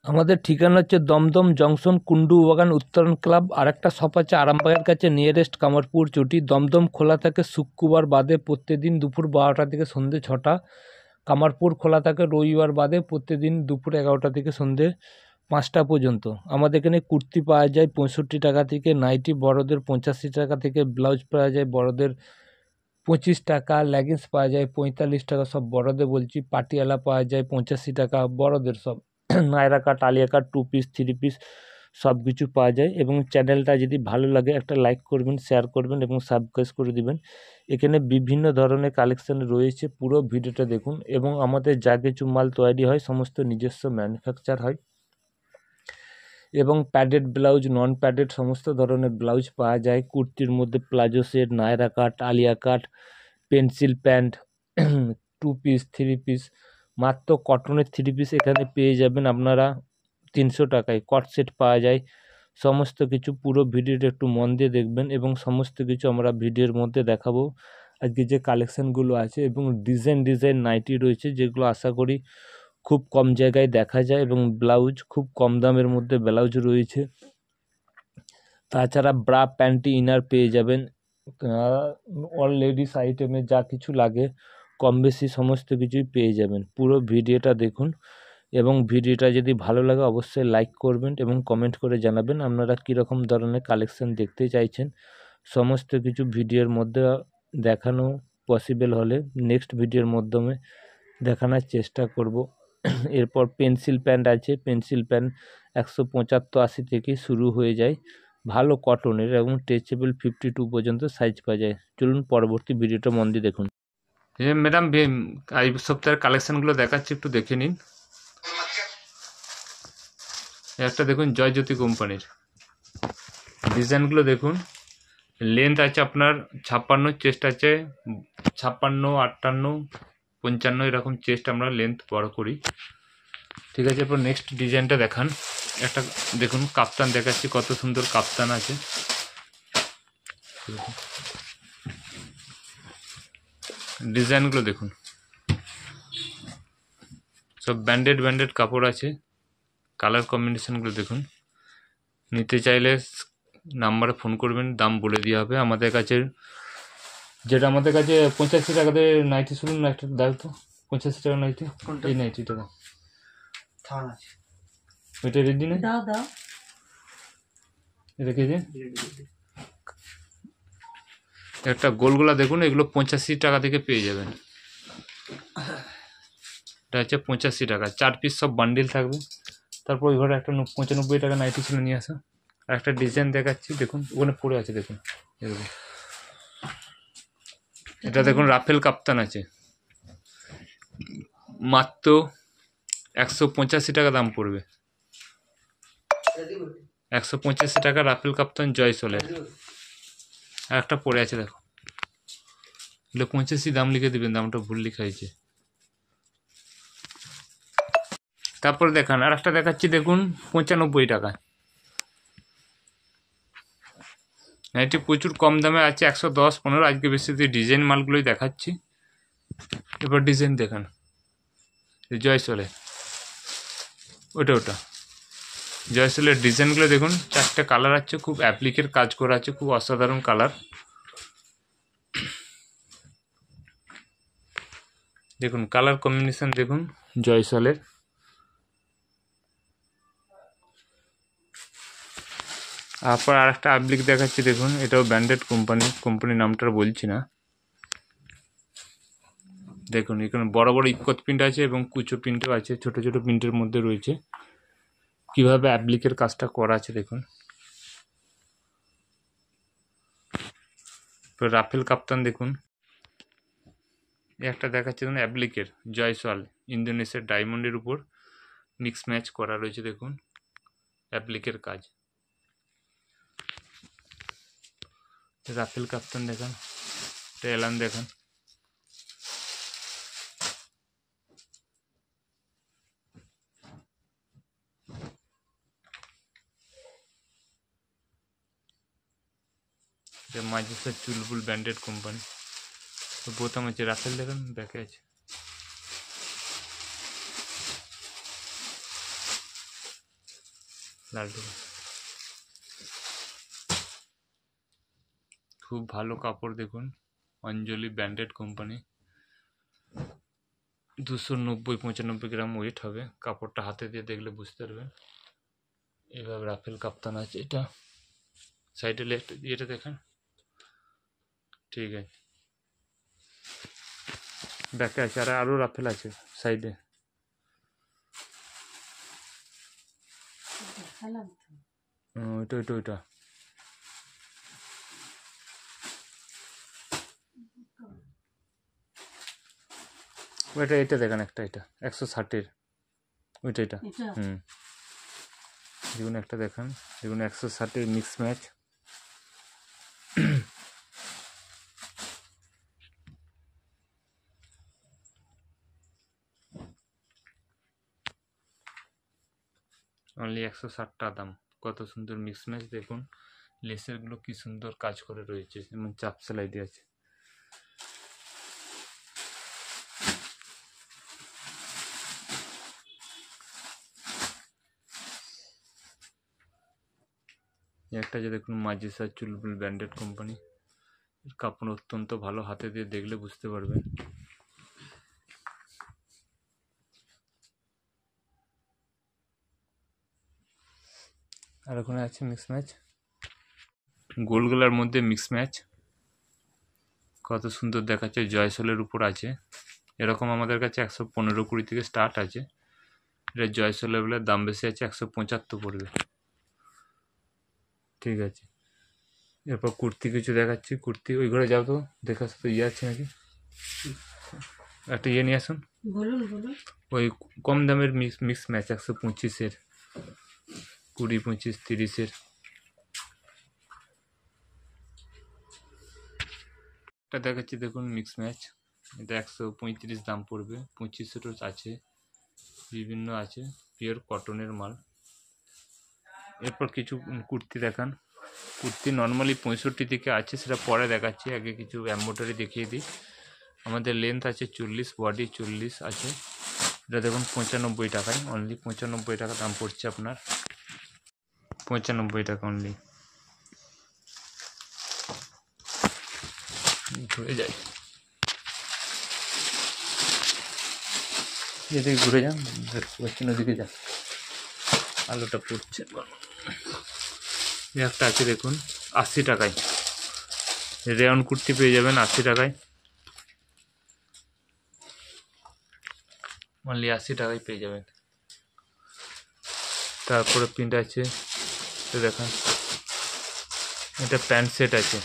আমাদের ঠিকানা হচ্ছে দমদম জংশন কুন্ডু বাগান উত্তরণ ক্লাব। আর একটা শপ আছে আরামবাগের কাছে নিয়ারেস্ট কামারপুর চটি। দমদম খোলা থাকে শুক্রবার বাদে প্রত্যেকদিন দুপুর 12টা থেকে সন্ধ্যে 6টা। কামারপুর খোলা থাকে রবিবার বাদে প্রত্যেকদিন দুপুর 11টা থেকে সন্ধ্যে 5টা পর্যন্ত। আমাদের এখানে কুর্তি পাওয়া যায় 65 টাকা থেকে, নাইটি বড়দের 85 টাকা থেকে, ব্লাউজ পাওয়া যায় বড়দের 25 টাকা, লেগিংস পাওয়া যায় 45 টাকা, সব বড়দের বলছি। পাটিয়ালা পাওয়া যায় 85 টাকা বড়দের সব। নায়রা কাট, আলিয়া কাট, 2 পিস 3 পিস সব কিছু পাওয়া যায়। এবং চ্যানেলটা যদি ভালো লাগে একটা লাইক করবেন, শেয়ার করবেন এবং সাবস্ক্রাইব করে দিবেন। এখানে বিভিন্ন ধরনের কালেকশন রয়েছে, পুরো ভিডিওটা দেখুন। এবং আমাদের যা কিছু মাল তৈরি হয় সমস্ত নিজস্ব ম্যানুফ্যাকচার হয়। এবং প্যাডেড ব্লাউজ, নন প্যাডেড সমস্ত ধরনের ব্লাউজ পাওয়া যায়। কুর্তির মধ্যে প্লাজো সেট, নায়রা কাট, আলিয়া কাট, পেন্সিল প্যান্ট, 2 পিস 3 পিস, মাত্র কটনের 3 পিস এখানে পেয়ে যাবেন আপনারা 300 টাকায়। কট সেট পাওয়া যায়, সমস্ত কিছু। পুরো ভিডিওটা একটু মন দিয়ে দেখবেন এবং সমস্ত কিছু আমরা ভিডিওর মধ্যে দেখাবো। আজকে যে কালেকশানগুলো আছে এবং ডিজাইন নাইটি রয়েছে, যেগুলো আশা করি খুব কম জায়গায় দেখা যায়। এবং ব্লাউজ খুব কম দামের মধ্যে ব্লাউজ রয়েছে। তাছাড়া ব্রা, প্যান্টি, ইনার পেয়ে যাবেন। অল লেডিস আইটেমে যা কিছু লাগে কম বেশি সমস্ত কিছুই পেয়ে যাবেন। পুরো ভিডিওটা দেখুন এবং ভিডিওটা যদি ভালো লাগে অবশ্যই লাইক করবেন এবং কমেন্ট করে জানাবেন আপনারা কীরকম ধরনের কালেকশন দেখতে চাইছেন। সমস্ত কিছু ভিডিওর মধ্যে দেখানো পসিবল হলে নেক্সট ভিডিওর মাধ্যমে দেখানোর চেষ্টা করব। এরপর পেন্সিল প্যান্ট আছে, পেন্সিল প্যান্ট 175-80 থেকে শুরু হয়ে যায়, ভালো কটনের এবং স্ট্রেচেবল 52 পর্যন্ত সাইজ পাওয়া যায়। চলুন পরবর্তী ভিডিওটা মন দিয়ে দেখুন। ম্যাডাম এই সপ্তাহের কালেকশানগুলো দেখাচ্ছি, একটু দেখে নিন। একটা দেখুন জয়জ্যোতি কোম্পানির ডিজাইনগুলো দেখুন। লেন্থ আছে আপনার 56, চেস্ট আছে 56, 58, 55 এরকম চেস্ট আমরা লেন্থ বড় করি। ঠিক আছে, এরপর নেক্সট ডিজাইনটা দেখান। একটা দেখুন কাপ্তান দেখাচ্ছি, কত সুন্দর কাপ্তান আছে। ডিজাইনগুলো দেখুন, সব ব্যান্ডেড কাপড় আছে। কালার কম্বিনেশনগুলো দেখুন। নিতে চাইলে নাম্বারে ফোন করবেন, দাম বলে দেওয়া হবে। আমাদের কাছে 85 টাকাতে নাইটি শুনুন না, একটা দাও তো 85 টাকা নাইটি। এই নাইটিটা দাও, ওইটা রেডি নেই, রেখে দিন। একটা গোলগোলা দেখুন, এগুলো 85 টাকা থেকে পেয়ে যাবেন। এটা হচ্ছে 85 টাকা, 4 পিস সব বান্ডিল থাকবে। তারপর ওই ঘরে একটা 95 টাকা নাইটি ছিল নিয়ে আসা। আর একটা ডিজাইন দেখাচ্ছি দেখুন, ওখানে পড়ে আছে দেখুন, এরকম। এটা দেখুন রাফেল কাপ্তান আছে, মাত্র 185 টাকা দাম পড়বে। 185 টাকা রাফেল কাপ্তান জয়সলের। আর একটা পড়ে আছে দেখো, এগুলো 85 দাম লিখে দেবেন, দামটা ভুল লিখা হয়েছে। তারপর দেখান আর একটা দেখাচ্ছি দেখুন 95 টাকা। এটি প্রচুর কম দামে আছে, 110, 15। আজকে বেশি ডিজাইন মালগুলোই দেখাচ্ছি। এবার ডিজাইন দেখান, জয়সলে ওটা জয়সলের ডিজাইনগুলো দেখুন। 4টে কালার আছে, খুব অ্যাপ্লিকের কাজ করা আছে, খুব অসাধারণ কালার। দেখুন কালার কম্বিনেশন দেখুন জয়সলের। তারপর আর একটা অ্যাপ্লিক দেখাচ্ছি দেখুন, এটাও ব্র্যান্ডেড কোম্পানির নামটা বলছি না। দেখুন এখানে বড় ইকত প্রিন্ট আছে এবং কুচো প্রিন্টও আছে, ছোট প্রিন্টের মধ্যে রয়েছে। কিভাবে অ্যাপ্লিকের কাজটা করা আছে দেখুন। রাফেল কাপ্তান দেখুন, একটা দেখাচ্ছে দেখুন অ্যাপ্লিকের জয়সওয়াল, ইন্দোনেশিয়ার ডায়মন্ডের উপর মিক্স ম্যাচ করা রয়েছে দেখুন অ্যাপ্লিকের কাজ। রাফেল কাপ্তান দেখান, এলান দেখান। মাঝেসার চুলবুল ব্র্যান্ডেড কোম্পানি। তো বোতাম আছে, রাফেল দেখেন ব্যাকে আছে। লালটু খুব ভালো কাপড় দেখুন, অঞ্জলি ব্র্যান্ডেড কোম্পানি, 290-95 গ্রাম ওয়েট হবে। কাপড়টা হাতে দিয়ে দেখলে বুঝতে পারবেন। এভাবে রাফেল কাপ্তান আছে। এটা সাইডে লেফট এটা দেখেন, ঠিক আছে। ব্যাকে আছে আর আরও রাফেল আছে সাইডে। ওইটা ওইটা ওইটা ওইটা এটা দেখেন, একটা এটা 160-এর, ওইটা এটা যেগুলো একটা দেখেন, যেগুলো 160-এর মিক্স ম্যাচ। অনলি 160 টাকা দাম। কত সুন্দর মিক্স ম্যাচ দেখুন, লেসেরগুলো কি সুন্দর কাজ করে রয়েছে, যেমন চাপ সেলাই দিয়ে আছে। একটা যে দেখুন মাজিসা চুলবুল ব্র্যান্ডেড কোম্পানি, কাপড় অত্যন্ত ভালো, হাতে দিয়ে দেখলে বুঝতে পারবেন। আর ওখানে আছে মিক্স ম্যাচ, গোলগলার মধ্যে মিক্স ম্যাচ, কত সুন্দর দেখাচ্ছে। জয়সলের উপর আছে এরকম, আমাদের কাছে 115-20 থেকে স্টার্ট আছে। এটা জয়সল লেভেলের দাম বেশি আছে, 175 পড়বে। ঠিক আছে, এরপর কুর্তি কিছু দেখাচ্ছি। কুর্তি ওই ঘরে যাও তো, দেখা তো ইয়ে আছে নাকি, একটা ইয়ে নিয়ে আসুন। ওই কম দামের মিক্স ম্যাচ 125-এর, 20, 25, 30-এর। এটা দেখাচ্ছি দেখুন মিক্স ম্যাচ, এটা 135 দাম পড়বে। 25-এরও আছে, বিভিন্ন আছে, পিওর কটনের মাল। এরপর কিছু কুর্তি দেখান। কুর্তি নর্মালি 65 থেকে আছে, সেটা পরে দেখাচ্ছি। আগে কিছু এম্ব্রয়ডারি দেখিয়ে দিই। আমাদের লেন্থ আছে 40, বডি 40 আছে। এটা দেখুন 95 টাকায়, অনলি 95 টাকা দাম পড়ছে আপনার, 95 টাকা অনলি। ঘুরে যাই, এদিকে ঘুরে যান, পশ্চিম ওদিকে যান, আলোটা পড়ছে। একটা আছে দেখুন 80 টাকায়, রেয়ন কুর্তি পেয়ে যাবেন 80 টাকায়, অনলি 80 টাকায় পেয়ে যাবেন। তারপরে প্রিন্ট আছে, তো দেখান, এটা প্যান্ট সেট আছে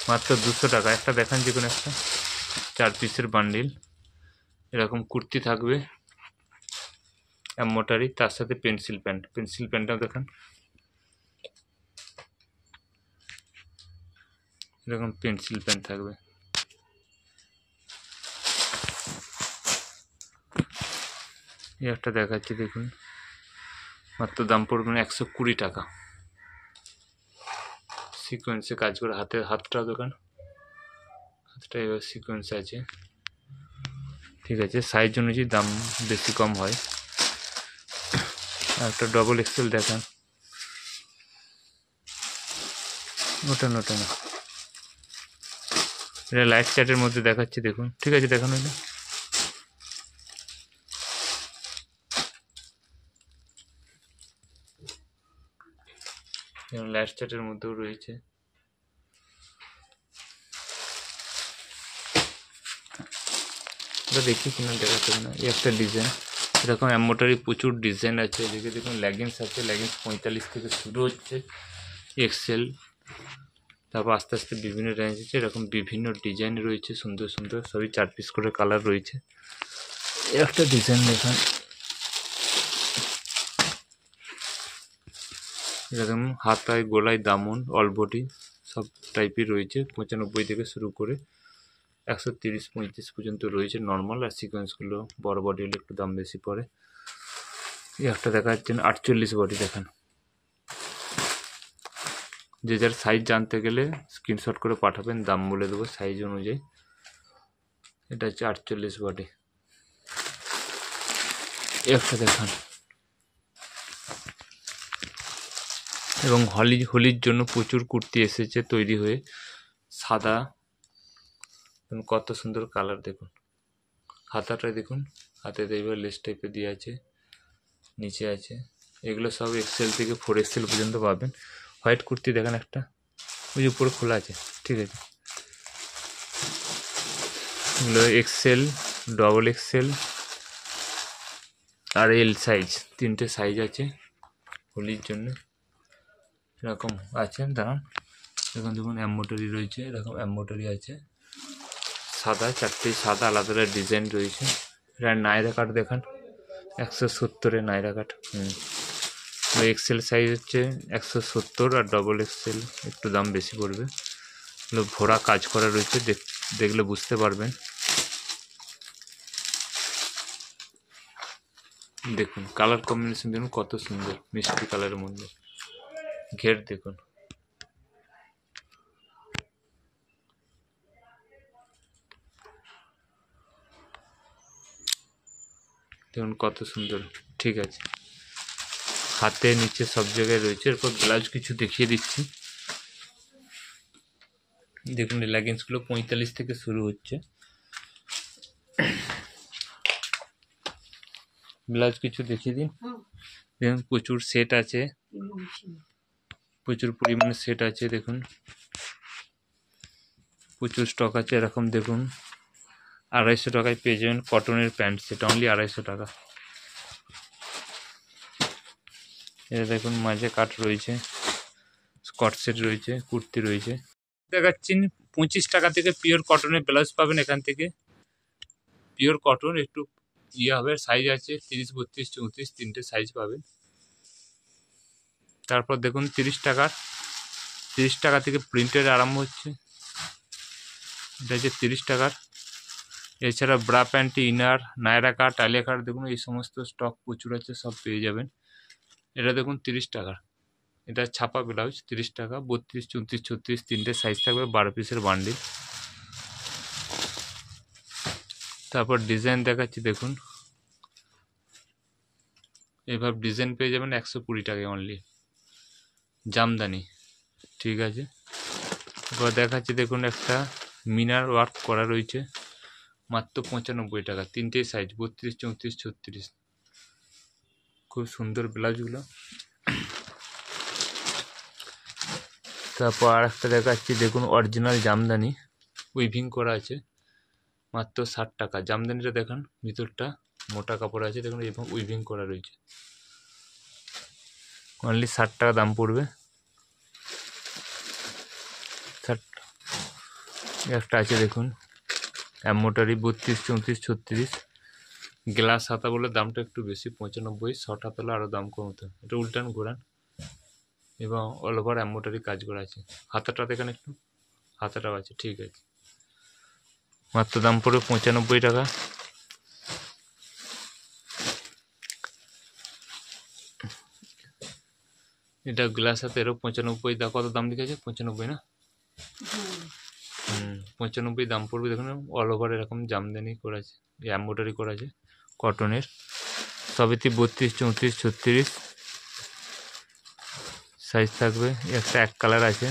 মাত্র 200 টাকা। একটা দেখান, যে কোনো একটা 4 পিসের বান্ডিল। এরকম কুর্তি থাকবে এম্ব্রয়ডারি, তার সাথে পেন্সিল প্যান্ট। পেন্সিল প্যান্টটাও দেখান, এরকম পেন্সিল প্যান্ট থাকবে। এই একটা দেখাচ্ছি দেখুন, মাত্র দাম পড়বে 120 টাকা। সিকোয়েন্সে কাজ করে, হাতটা দোকান, হাতটা এবার সিকোয়েন্স আছে। ঠিক আছে, সাইজ অনুযায়ী দাম বেশি কম হয়। একটা ডবল এক্সেল দেখান, ওটা না, এটা লাইট চার্টের মধ্যে দেখাচ্ছি দেখুন। ঠিক আছে, দেখানো এটা লাইট চার্টের মধ্যেও রয়েছে। এটা দেখি কিনা, দেখাতে না। এই একটা ডিজাইন, এরকম এম্ব্রয়ডারি প্রচুর ডিজাইন আছে। এদিকে দেখুন লেগিংস আছে, লেগিংস 45 থেকে শুরু হচ্ছে, এক্সেল, তারপর আস্তে আস্তে বিভিন্ন রেঞ্জ আছে। এরকম বিভিন্ন ডিজাইন রয়েছে, সুন্দর সুন্দর, সবই 4 পিস করে কালার রয়েছে। একটা ডিজাইন দেখান, এরকম হাতায়, গলায়, দামন, অল বডি সব টাইপের রয়েছে। 95 থেকে শুরু করে 130-35 পর্যন্ত রয়েছে নর্মাল। আর সিকোয়েন্সগুলো বড় বডি হলে একটু দাম বেশি পড়ে। এই একটা দেখা যাচ্ছে 48 বডি দেখান। যে যার সাইজ জানতে গেলে স্ক্রিনশট করে পাঠাবেন, দাম বলে দেবো সাইজ অনুযায়ী। এটা হচ্ছে 48 বডি। একটা দেখান, এবং হোলির জন্য প্রচুর কুর্তি এসেছে তৈরি হয়ে। সাদা, কত সুন্দর কালার দেখুন। হাতাটা দেখুন, হাতে এইভাবে লেস টাইপের দিয়ে আছে, নিচে আছে। এগুলো সব এক্সেল থেকে 4XL পর্যন্ত পাবেন। হোয়াইট কুর্তি দেখেন একটা, ওই যে উপরে খোলা আছে, ঠিক আছে। এগুলো XL, XXL আর L সাইজ, 3টে সাইজ আছে হোলির জন্য। এরকম আছে, দাঁড়ান এখন দেখুন এমব্রয়ডারি রয়েছে, এরকম এমব্রয়ডারি আছে। সাদা, 4টে সাদা আলাদা আলাদা ডিজাইন রয়েছে। এটা নায়রা কাট দেখান, 170-এ নায়রা কাট। XL সাইজ হচ্ছে 170 আর XXL একটু দাম বেশি পড়বে। এগুলো ভরা কাজ করা রয়েছে, দেখলে বুঝতে পারবেন। দেখুন কালার কম্বিনেশন দেখুন কত সুন্দর, মিষ্টি কালারের মধ্যে। ঘের দেখুন, দেখুন কত সুন্দর, ঠিক আছে। হাতে নিচে সব জায়গায় রয়েছে। এরপর ব্লাউজ কিছু দেখিয়ে দিচ্ছি। দেখুন এই লেগিংসগুলো 45 থেকে শুরু হচ্ছে। ব্লাউজ কিছু দেখিয়ে দিন। দেখুন প্রচুর সেট আছে, প্রচুর পরিমাণে সেট আছে। দেখুন প্রচুর স্টক আছে। এরকম দেখুন 250 টাকায় পেয়ে যাবেন কটনের প্যান্ট সেট, অনলি 250 টাকা। এটা দেখুন মাঝে কাট রয়েছে, স্কট সেট রয়েছে, কুর্তি রয়েছে। দেখাচ্ছি 25 টাকা থেকে পিওর কটনের ব্লাউজ পাবেন এখান থেকে। পিওর কটন, একটু হবে, সাইজ আছে 30, 32, 34, 3টে সাইজ পাবেন। তারপর দেখুন 30 টাকা থেকে প্রিন্টের আরম্ভ হচ্ছে, এটা হচ্ছে 30 টাকার। এছাড়া ব্রা প্যান্ট, ইনার, নায়রা কাট, আলিয়া কাট দেখুন এই সমস্ত স্টক প্রচুর আছে, সব পেয়ে যাবেন। এটা দেখুন 30 টাকার, এটা ছাপা ব্লাউজ 30 টাকা, 32, 34, 36 3টে সাইজ থাকবে, 12 পিসের বান্ডিল। তারপর ডিজাইন দেখাচ্ছি দেখুন, এইভাবে ডিজাইন পেয়ে যাবেন 120 টাকায় অনলি, জামদানি, ঠিক আছে। এবার দেখাচ্ছি দেখুন একটা মিনার ওয়ার্ক করা রয়েছে, মাত্র 95 টাকা, 3টে সাইজ 32, 34, 36। খুব সুন্দর ব্লাউজগুলো। তারপর আর একটা দেখাচ্ছি দেখুন অরিজিনাল জামদানি, উইভিং করা আছে, মাত্র 60 টাকা। জামদানিটা দেখান, ভিতরটা মোটা কাপড় আছে দেখুন, এবং উইভিং করা রয়েছে, অনলি 60 টাকা দাম পড়বে। 60। একটা আছে দেখুন এমব্রয়ডারি 32, 34, 36, গ্লাস হাতা বলে দামটা একটু বেশি 95, শর্ট হাতা হলে আরও দাম কমতো। এটা উল্টান ঘোরান, এবং অল ওভার এমব্রয়ডারি কাজ করা আছে। হাতাটা দেখেন একটু, হাতাটাও আছে, ঠিক আছে। মাত্র দাম পড়বে 95 টাকা। এটা গ্লাস হাতে, এরও 95, কত দাম লিখেছে 95 না? 95 দাম পড়বে। দেখুন অল ওভার এরকম জামদানি করা আছে, এমব্রয়ডারি করা আছে কটনের, সবেতেই 32, 34, 36 সাইজ থাকবে। একটা এক কালার আছে,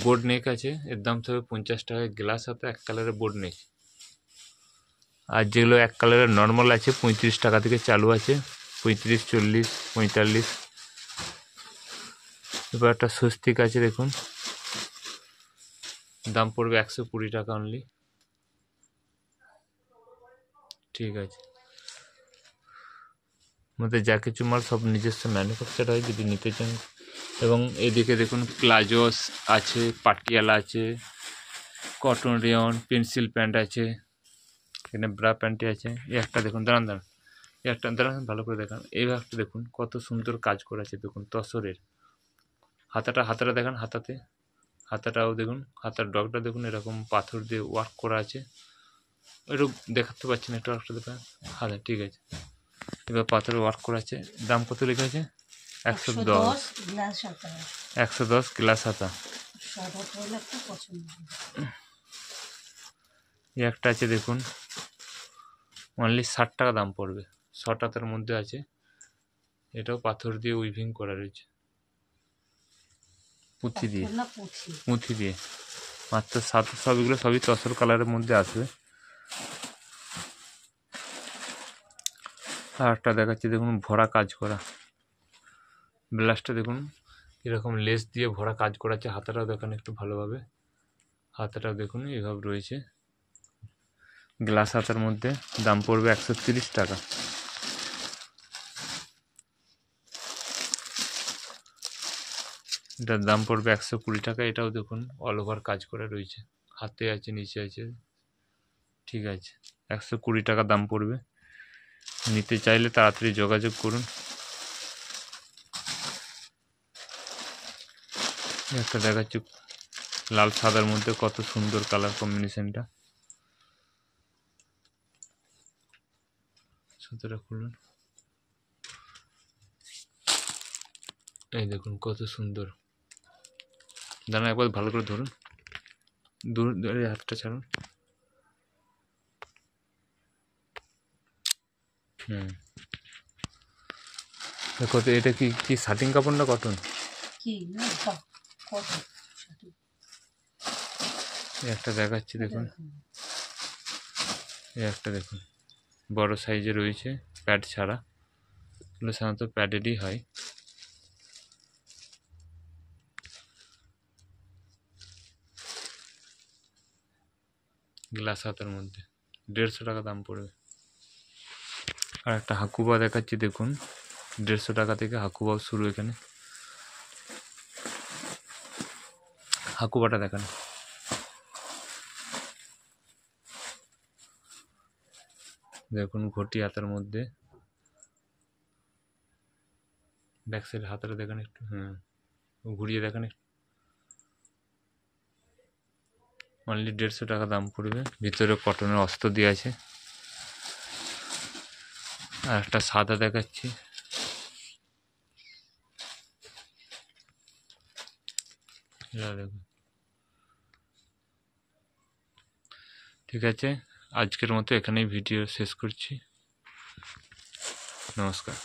বোর্ড নেক আছে, এর দাম থাকবে 50 টাকায়। গ্লাস হাতে এক কালারের বোর্ড নেক। আর যেগুলো এক কালারের নর্মাল আছে 35 টাকা থেকে চালু আছে, 35, 40, 45। এবার একটা স্বস্তিক আছে দেখুন, দাম পড়বে 120 টাকা অনলি, ঠিক আছে। আমাদের যা কিছু মাল সব নিজস্ব ম্যানুফ্যাকচার হয়, যদি নিতে চান। এবং এদিকে দেখুন প্লাজো আছে, পাটিয়ালা আছে, কটন রেয়ন, পেন্সিল প্যান্ট আছে, এখানে ব্রা প্যান্টে আছে। এই একটা দেখুন, দাঁড়ান, এই একটা দাঁড়ান, ভালো করে দেখান। এই একটা দেখুন কত সুন্দর কাজ করা আছে, দেখুন তসরের। হাতাটা দেখান, হাতাটাও দেখুন, হাতার ডগটা দেখুন, এরকম পাথর দিয়ে ওয়ার্ক করা আছে। একটু দেখাতে পাচ্ছি না, একটু একটা দেখা হাতা, ঠিক আছে। এবার পাথরে ওয়ার্ক করা আছে। দাম কত লেখা আছে? 110 গ্লাস হাতা। এই একটা আছে দেখুন, অনলি 60 টাকা দাম পড়বে, শর্ট হাতার মধ্যে আছে, এটাও পাথর দিয়ে উইভিং করা রয়েছে, পুঁথি দিয়ে, পুঁথি দিয়ে মাত্র সবগুলো সবই তসর কালারের মধ্যে আসবে। আর একটা দেখাচ্ছি দেখুন, ভরা কাজ করা ব্লাউজটা দেখুন এরকম লেস দিয়ে ভরা কাজ করা আছে। হাতাটাও দেখুন একটু ভালোভাবে, হাতাটাও দেখুন এইভাবে রয়েছে গ্লাস হাতার মধ্যে। দাম পড়বে 130 টাকা। এটার দাম পড়বে 120 টাকা। এটাও দেখুন অল ওভার কাজ করা রয়েছে, হাতে আছে নিচে আছে, ঠিক আছে। 120 টাকা দাম পড়বে। নিতে চাইলে তাড়াতাড়ি যোগাযোগ করুন। একটা দেখাচ্ছি লাল সাদার মধ্যে, কত সুন্দর কালার কম্বিনেশনটা। সুতোটা খুলুন, এই দেখুন কত সুন্দর। দানা একবার ভালো করে ধরুন, দূর ধরে হাতটা ছাড়ুন। দেখো তো, এটা কি শার্টিং কাপড় না কটন? একটা দেখাচ্ছি দেখুন, এই একটা দেখুন বড় সাইজে রয়েছে, প্যাড ছাড়া। এগুলো সাধারণত প্যাডেডই হয়। গ্লাস হাতের মধ্যে 150 টাকা দাম পড়বে। আর একটা হাকুবা দেখাচ্ছি দেখুন, 150 টাকা থেকে হাকুবাও শুরু। এখানে হাকুবাটা দেখান, দেখুন ঘটি হাতের মধ্যে, ব্যাক সাইড হাতটা দেখেন একটু, ঘুরিয়ে দেখেন একটু। অনলি 150 টাকা দাম পড়বে। ভিতরে কটনের অস্ত্র দিয়ে আছে। আর একটা সাদা দেখাচ্ছি, দেখুন। ঠিক আছে, আজকের মতো এখানেই ভিডিও শেষ করছি। নমস্কার।